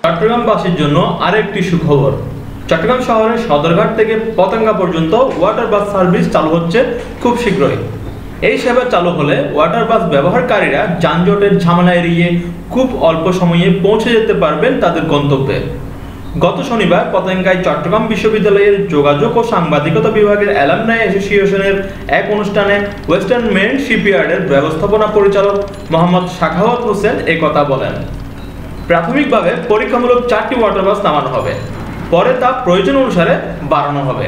চট্টগ্রামবাসীর জন্য আরেকটি সুখবর। চট্টগ্রাম শহরের সদরঘাট থেকে পতেঙ্গা পর্যন্ত ওয়াটার বাস সার্ভিস চালু হচ্ছে খুব শীঘ্রই। এই সেবা চালু হলে ওয়াটার বাস ব্যবহারকারীরা যানজটের ঝামেলা এড়িয়ে খুব অল্প সময়ে পৌঁছে যেতে পারবেন তাদের গন্তব্যে। গত শনিবার পতেঙ্গায় চট্টগ্রাম বিশ্ববিদ্যালয়ের যোগাযোগ ও সাংবাদিকতা বিভাগের অ্যালামনাই অ্যাসোসিয়েশনের এক অনুষ্ঠানে ওয়েস্টার্ন মেরিন শিপইয়ার্ডের ব্যবস্থাপনা পরিচালক মোহাম্মদ সাখাওয়াত হোসেন একথা বলেন। প্রাথমিকভাবে পরীক্ষামূলক 4টি ওয়াটার বাস নামানো হবে, পরে তা প্রয়োজন অনুসারে বাড়ানো হবে।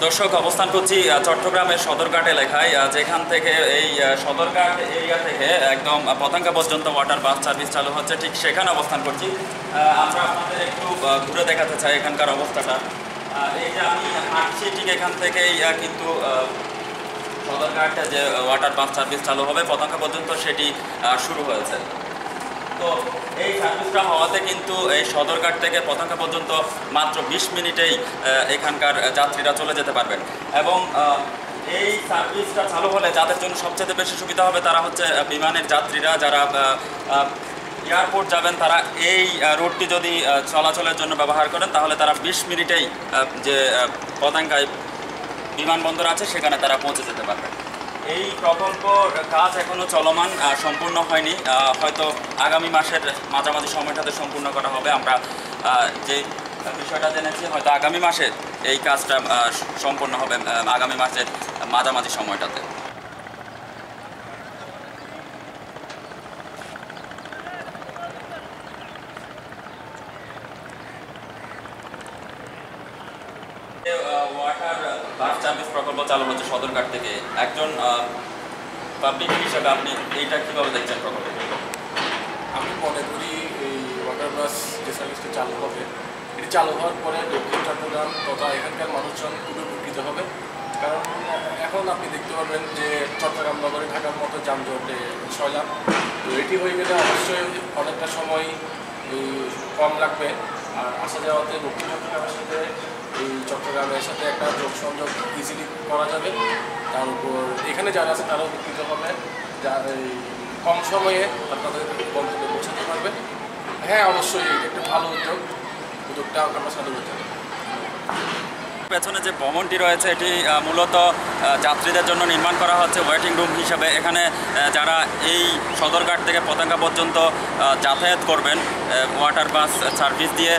দর্শক, অবস্থান করছি চট্টগ্রামের সদরঘাট এলাকায়, যেখান থেকে এই সদরঘাট এরিয়া থেকে একদম পতেঙ্গা পর্যন্ত ওয়াটার বাস সার্ভিস চালু হচ্ছে, ঠিক সেখানে অবস্থান করছি। আমরা আপনাদের একটু ঘুরে দেখাতে চাই এখানকার অবস্থাটা। এই যে আমি হাঁটছি, ঠিক এখান থেকেই কিন্তু সদরঘাটে যে ওয়াটার বাস সার্ভিস চালু হবে পতেঙ্গা পর্যন্ত সেটি শুরু হয়েছে। তো এই সার্ভিসটা হওয়াতে কিন্তু এই সদরঘাট থেকে পতেঙ্গা পর্যন্ত মাত্র 20 মিনিটেই এখানকার যাত্রীরা চলে যেতে পারবেন। এবং এই সার্ভিসটা চালু হলে যাদের জন্য সবচেয়ে বেশি সুবিধা হবে তারা হচ্ছে বিমানের যাত্রীরা, যারা এয়ারপোর্ট যাবেন তারা এই রুটটি যদি চলাচলের জন্য ব্যবহার করেন তাহলে তারা 20 মিনিটেই যে পতেঙ্গায় বিমানবন্দর আছে সেখানে তারা পৌঁছে যেতে পারবেন। এই প্রকল্পর কাজ এখনও চলমান, সম্পূর্ণ হয়নি, হয়তো আগামী মাসের মাঝামাঝি সময়টাতে সম্পূর্ণ করা হবে। আমরা যে বিষয়টা জেনেছি হয়তো আগামী মাসে এই কাজটা সম্পূর্ণ হবে, আগামী মাসের মাঝামাঝি সময়টাতে। ওয়াটার বাস সার্ভিস প্রকল্প চালু হচ্ছে সদরঘাট থেকে। একজন পাবলিক হিসাবে আপনি এইটা কীভাবে দেখছেন প্রকল্প? আমি মনে করি এই ওয়াটার বাস যে সার্ভিসটা চালু হবে, এটি চালু হওয়ার পরে দক্ষিণ চট্টগ্রাম তথা এখানকার মানুষজন খুবই উপকৃত হবে। কারণ এখন আপনি দেখতে পাবেন যে চট্টগ্রাম নগরে থাকার মতো যানজটে সয়লাভ। তো এটি হয়ে গেলে অবশ্যই অনেকটা সময় কম লাগবে। আর আসা যাওয়াতে দক্ষিণ চট্টগ্রামের সাথে এই চট্টগ্রামের সাথে একটা যোগ সংযোগ ইজিলি করা যাবে। তার উপর এখানে যারা আছে তারাও উপকৃত হবে, যা এই কম সময়ে তাদের গন্তব্যে পৌঁছাতে পারবে। হ্যাঁ, অবশ্যই এটা একটা ভালো উদ্যোগটা আমরা সাধু করতে হবে। পেছনে যে ভবনটি রয়েছে এটি মূলত যাত্রীদের জন্য নির্মাণ করা হচ্ছে ওয়েটিং রুম হিসাবে। এখানে যারা এই সদরঘাট থেকে পতেঙ্গা পর্যন্ত যাতায়াত করবেন ওয়াটার বাস সার্ভিস দিয়ে,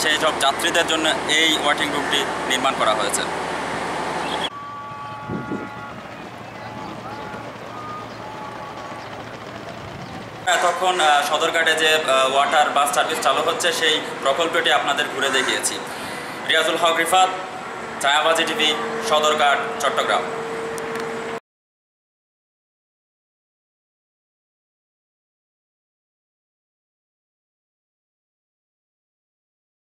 সেই সব যাত্রীদের জন্য এই ওয়েটিং রুমটি নির্মাণ করা হয়েছে। এতক্ষণ সদরঘাটে যে ওয়াটার বাস সার্ভিস চালু হচ্ছে সেই প্রকল্পটি আপনাদের ঘুরে দেখিয়েছি। রিয়াজুল হক রিফাত, ছায়াবাজি টিভি, সদরঘাট, চট্টগ্রাম।